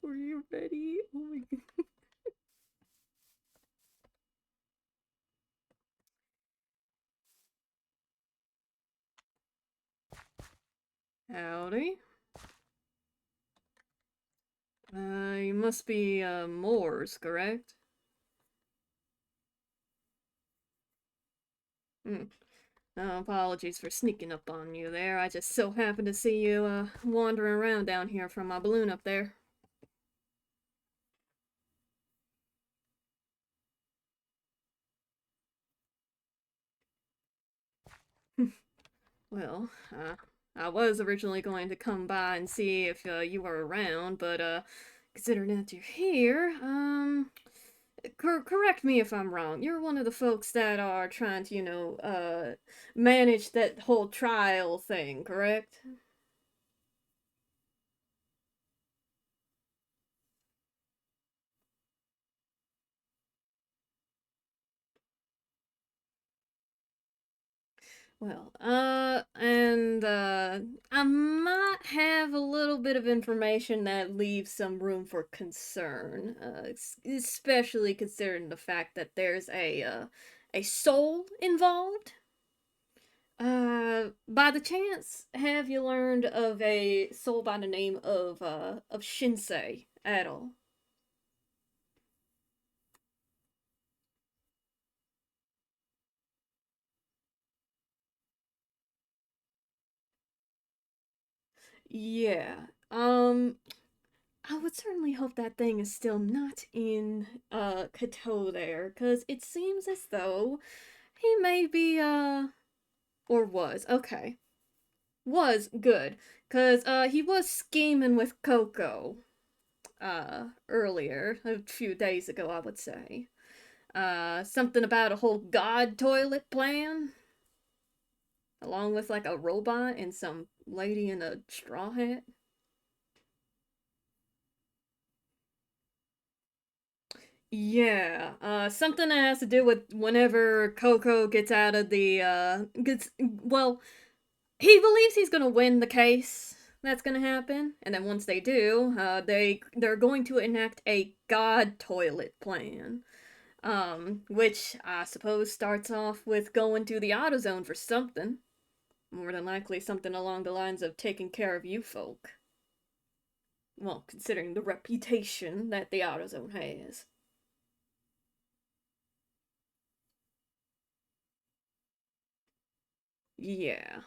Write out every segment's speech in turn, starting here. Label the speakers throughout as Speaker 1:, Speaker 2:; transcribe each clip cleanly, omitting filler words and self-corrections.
Speaker 1: were you ready? Oh my god. Howdy. You must be, Moors, correct? Hmm. Apologies for sneaking up on you there. I just so happened to see you, wandering around down here from my balloon up there. Well, I was originally going to come by and see if, you were around, but, considering that you're here, correct me if I'm wrong. You're one of the folks that are trying to, manage that whole trial thing, correct? Well, I might have a little bit of information that leaves some room for concern, especially considering the fact that there's a soul involved. By the chance, have you learned of a soul by the name of Shinsei at all? Yeah. I would certainly hope that thing is still not in Kato there, cause it seems as though he may be or was, okay. Was good. Cause he was scheming with Coco earlier, a few days ago I would say. Something about a whole god toilet plan, along with like a robot and some lady in a straw hat. Yeah, something that has to do with whenever Coco gets out of the, well, he believes he's gonna win the case. That's gonna happen, and then once they do, they're going to enact a god toilet plan. Which I suppose starts off with going to the AutoZone for something. More than likely something along the lines of taking care of you folk. Well, considering the reputation that the AutoZone has. Yeah.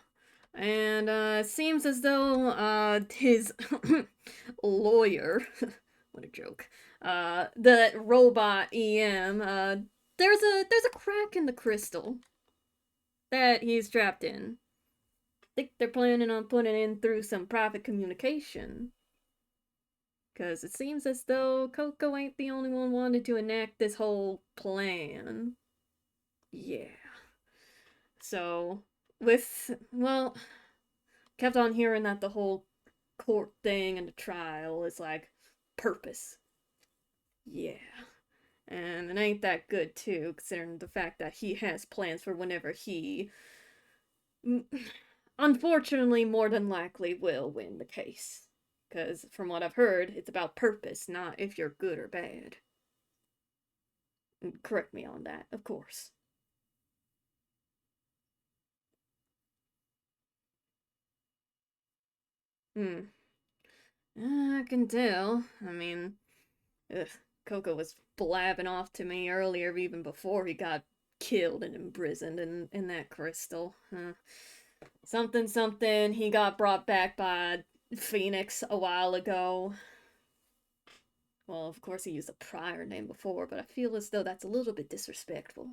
Speaker 1: And it seems as though his lawyer, what a joke, the robot EM, there's a crack in the crystal that he's trapped in. Think they're planning on putting in through some private communication. Because it seems as though Coco ain't the only one wanting to enact this whole plan. Yeah. So, well, kept on hearing that the whole court thing and the trial is like purpose. Yeah. And it ain't that good, too, considering the fact that he has plans for whenever he, unfortunately, more than likely will win the case. Because from what I've heard, it's about purpose, not if you're good or bad. And correct me on that, of course. Hmm. I can tell. I mean, ugh, Coco was blabbing off to me earlier, even before he got killed and imprisoned in that crystal. Something, something, he got brought back by Phoenix a while ago. Well, of course, he used a prior name before, but I feel as though that's a little bit disrespectful.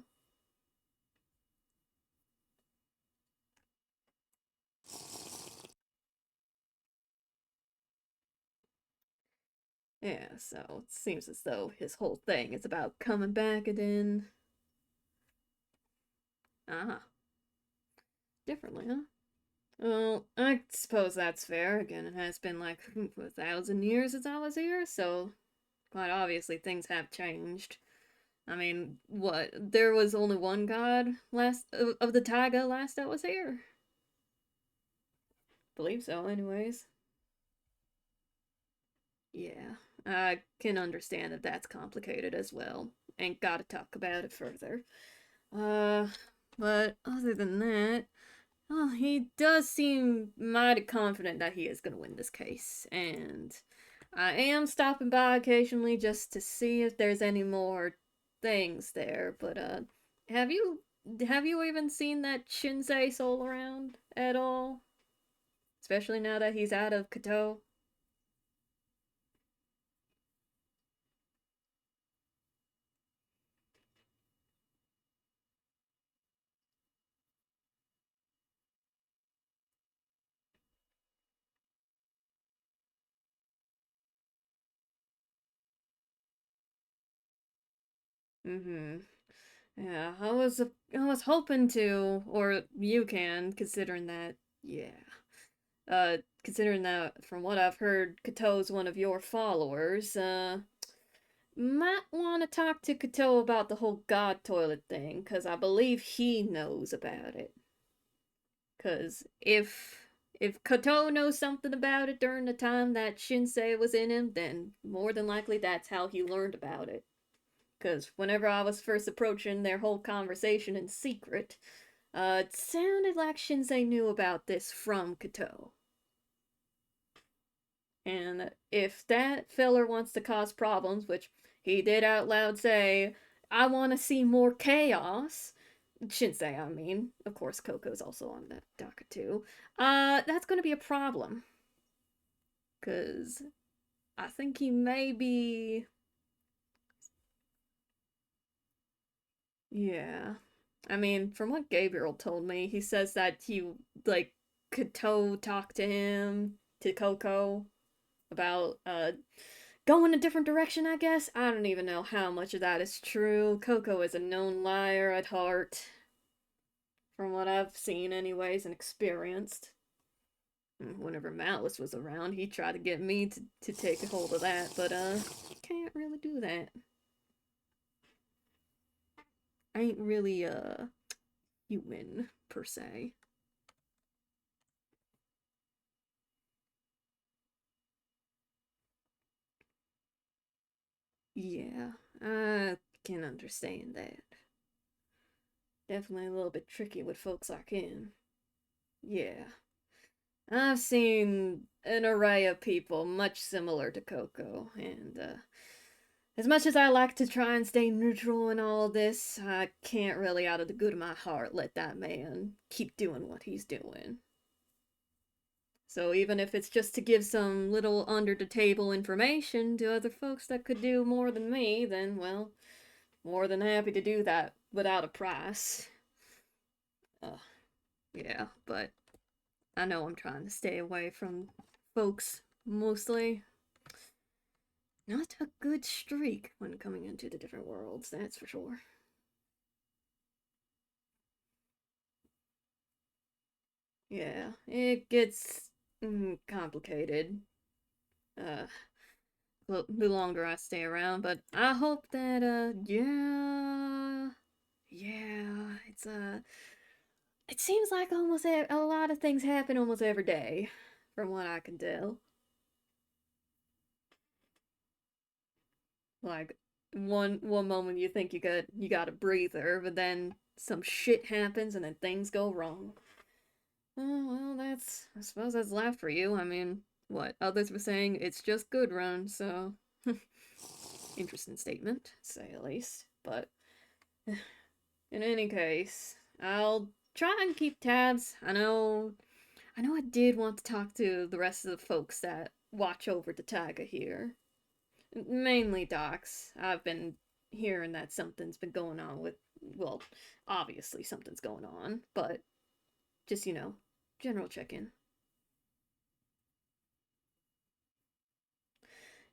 Speaker 1: Yeah, so it seems as though his whole thing is about coming back and then. Uh huh. Differently, huh? Well, I suppose that's fair. Again, it has been like 1,000 years since I was here, so quite obviously things have changed. I mean, what? There was only one god last of the Taiga last that was here. Believe so, anyways. Yeah, I can understand that that's complicated as well. Ain't gotta talk about it further. Uh, but other than that, oh, he does seem mighty confident that he is gonna win this case, and I am stopping by occasionally just to see if there's any more things there. But have you have you even seen that Shinsei soul around at all? Especially now that he's out of Kato. Mm-hmm. Yeah, I was hoping to, or you can, considering that. Yeah. Considering that from what I've heard, Kato's one of your followers. Might want to talk to Kato about the whole god toilet thing, cause I believe he knows about it. Cause if Kato knows something about it during the time that Shinsei was in him, then more than likely that's how he learned about it. Because whenever I was first approaching their whole conversation in secret, it sounded like Shinsei knew about this from Kato. And if that filler wants to cause problems, which he did out loud say, I want to see more chaos. Shinsei, I mean. Of course, Coco's also on that docket too. That's going to be a problem. Because I think he may be. Yeah. I mean, from what Gabriel told me, he says that he, like, Kato talked to him, to Coco, about, going a different direction, I guess. I don't even know how much of that is true. Coco is a known liar at heart, from what I've seen, anyways, and experienced. Whenever Malice was around, he tried to get me to take a hold of that, but, can't really do that. I ain't really, human, per se. Yeah, I can understand that. Definitely a little bit tricky with folks like him. Yeah. I've seen an array of people much similar to Coco, and as much as I like to try and stay neutral in all this, I can't really, out of the good of my heart, let that man keep doing what he's doing. So even if it's just to give some little under the table information to other folks that could do more than me, then, well, more than happy to do that without a price. Uh, yeah, but I know I'm trying to stay away from folks mostly. Not a good streak when coming into the different worlds, that's for sure. Yeah, it gets complicated. Uh, the longer I stay around, but I hope that yeah, yeah, it seems like almost a lot of things happen almost every day, from what I can tell. Like one moment you think you got a breather, but then some shit happens and then things go wrong. Oh well, that's I suppose that's life for you. I mean, what others were saying, it's just Gudrun, so interesting statement, to say the least. But in any case, I'll try and keep tabs. I know I did want to talk to the rest of the folks that watch over the Taiga here. Mainly Docs. I've been hearing that something's been going on with, well, obviously something's going on, but just, general check in.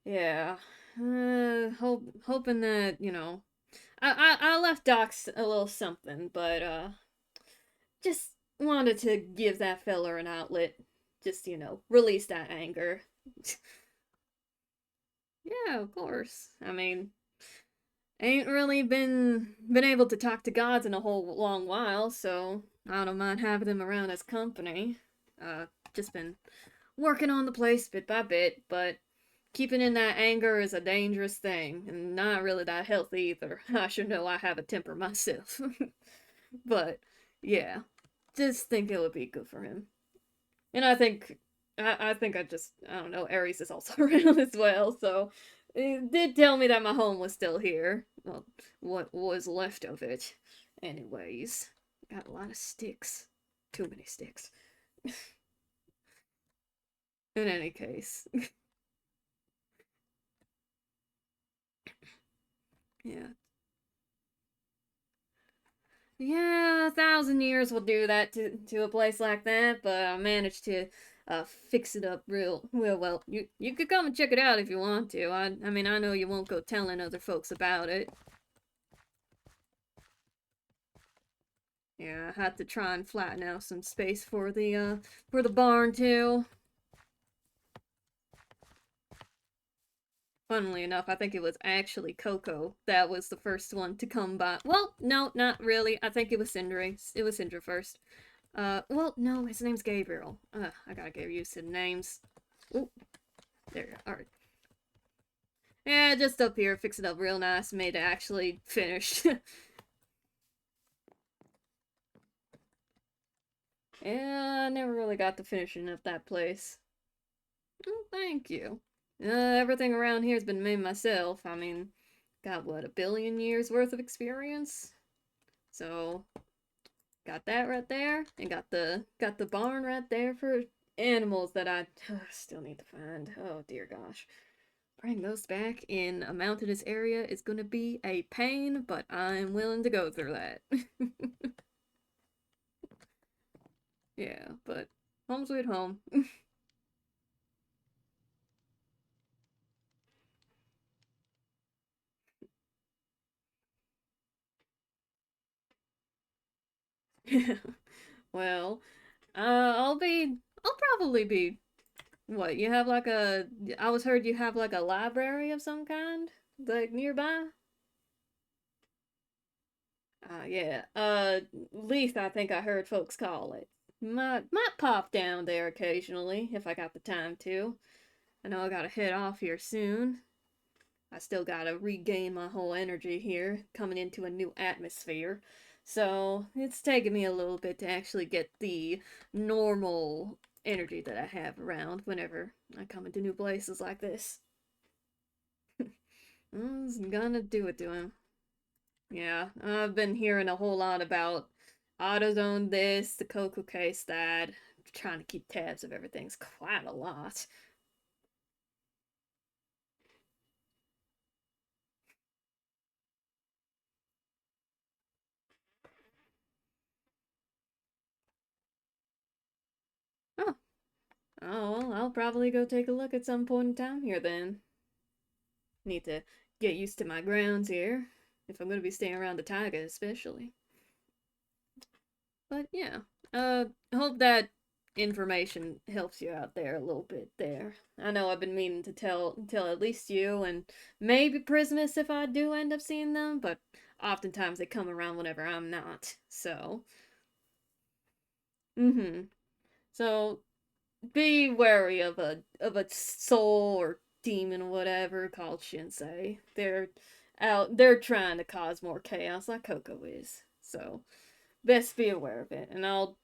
Speaker 1: Yeah. Hoping that, I left Docs a little something, but, just wanted to give that feller an outlet. Just, release that anger. Yeah, of course. I mean, ain't really been able to talk to gods in a whole long while, so I don't mind having them around as company. Just been working on the place bit by bit, but keeping in that anger is a dangerous thing, and not really that healthy either. I should know I have a temper myself. But, yeah. Just think it would be good for him. And I think I don't know, Aries is also around as well, so it did tell me that my home was still here. Well, what was left of it. Anyways, got a lot of sticks. Too many sticks. In any case. Yeah. Yeah, 1,000 years will do that to a place like that, but I managed to fix it up real well. You could come and check it out if you want to. I mean I know you won't go telling other folks about it. Yeah, I had to try and flatten out some space for the barn too. Funnily enough, I think it was actually Coco that was the first one to come by. Well, no, not really. I think it was Cindry. It was Cinder first. Well, no, his name's Gabriel. I gotta get used to the names. Ooh, there you go. Alright. Yeah, just up here, fix it up real nice, made it actually finished. Yeah, I never really got to finishing up that place. Oh, thank you. Everything around here's been made myself. I mean, got what, 1 billion years worth of experience? So, got that right there, and got the barn right there for animals that I still need to find. Oh dear gosh. Bring those back in a mountainous area is gonna be a pain, but I'm willing to go through that. Yeah, but home sweet home. Well, I'll probably be, what, you have like a, I was heard you have like a library of some kind, like nearby? Yeah, Leith, I think I heard folks call it. Might pop down there occasionally, if I got the time to. I know I gotta head off here soon. I still gotta regain my whole energy here, coming into a new atmosphere. So it's taken me a little bit to actually get the normal energy that I have around whenever I come into new places like this. It's gonna do it to him. Yeah, I've been hearing a whole lot about AutoZone this, the Coco case that. Trying to keep tabs of everything's quite a lot. Oh, oh, well, I'll probably go take a look at some point in time here then. Need to get used to my grounds here, if I'm gonna be staying around the Taiga especially. But yeah, I hope that information helps you out there a little bit there. I know I've been meaning to tell at least you and maybe Prismus if I do end up seeing them, but oftentimes they come around whenever I'm not. So, mm-hmm. So be wary of a soul or demon or whatever called Shinsei. They're trying to cause more chaos like Coco is. So best be aware of it. And I'll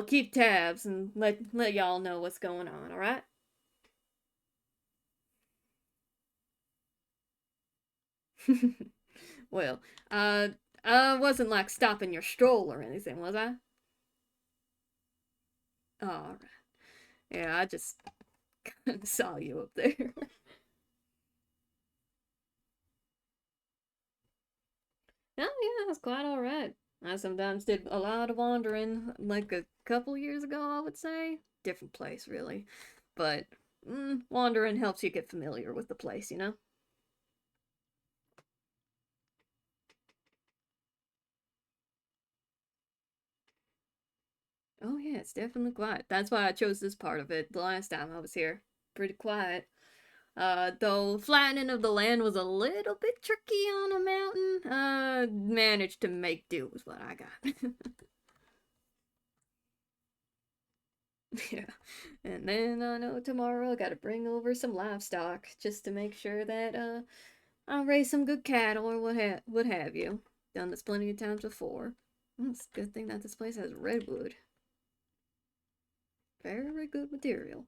Speaker 1: keep tabs and let y'all know what's going on, alright? Well, uh I wasn't like stopping your stroll or anything, was I? Oh, alright. Yeah, I just saw you up there. Oh yeah, that's quite alright. I sometimes did a lot of wandering, like a couple years ago, I would say. Different place, really. But wandering helps you get familiar with the place, you know? Oh yeah, it's definitely quiet. That's why I chose this part of it the last time I was here. Pretty quiet. Though flattening of the land was a little bit tricky on a mountain, managed to make do with what I got. Yeah. And then I know tomorrow I gotta bring over some livestock just to make sure that I'll raise some good cattle or what have you. Done this plenty of times before. It's a good thing that this place has redwood. Very good material.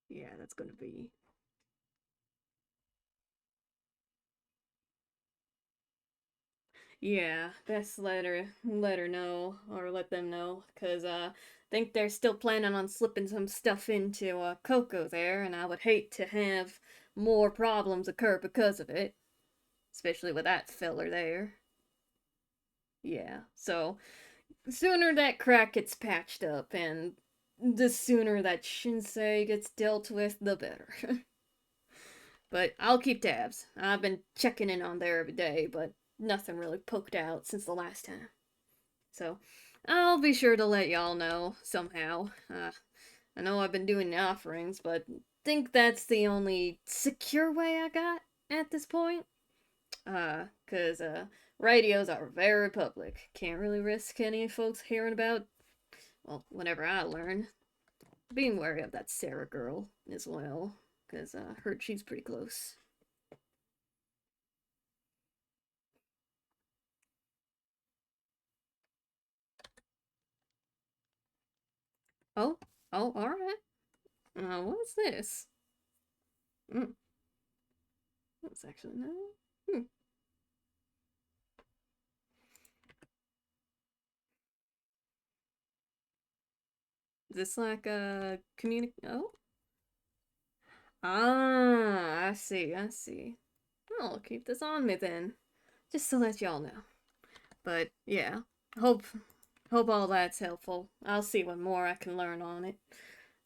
Speaker 1: Yeah, that's gonna be. Yeah, best let her know or let them know, cause think they're still planning on slipping some stuff into Coco there, and I would hate to have more problems occur because of it, especially with that filler there. Yeah, so the sooner that crack gets patched up, and the sooner that Shinsei gets dealt with, the better. But I'll keep tabs. I've been checking in on there every day, but nothing really poked out since the last time. So I'll be sure to let y'all know somehow. I know I've been doing the offerings, but think that's the only secure way I got at this point. 'Cause radios are very public. Can't really risk any folks hearing about, well, whenever I learn. Being wary of that Sarah girl as well, 'cause heard she's pretty close. Oh, oh, alright. What's this? Mm, that's actually no. Hmm. Is this like a Oh, I see, I see. I'll keep this on me then, just to let y'all know. But yeah, hope hope all that's helpful. I'll see what more I can learn on it.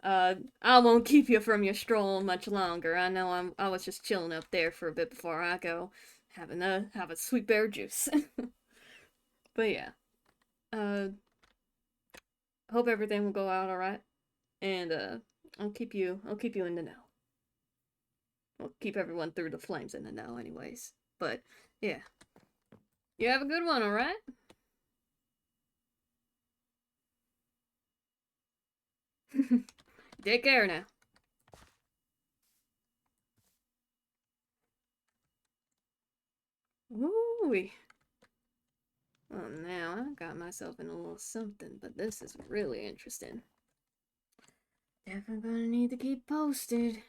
Speaker 1: I won't keep you from your stroll much longer. I know I was just chilling up there for a bit before I go, having a have a sweet bear juice. But yeah, uh, hope everything will go out all right, and I'll keep you in the know. I'll keep everyone through the flames in the know, anyways. But yeah, you have a good one, all right? Take care now. Ooh. Oh, now I got myself in a little something, but this is really interesting. Definitely gonna need to keep posted.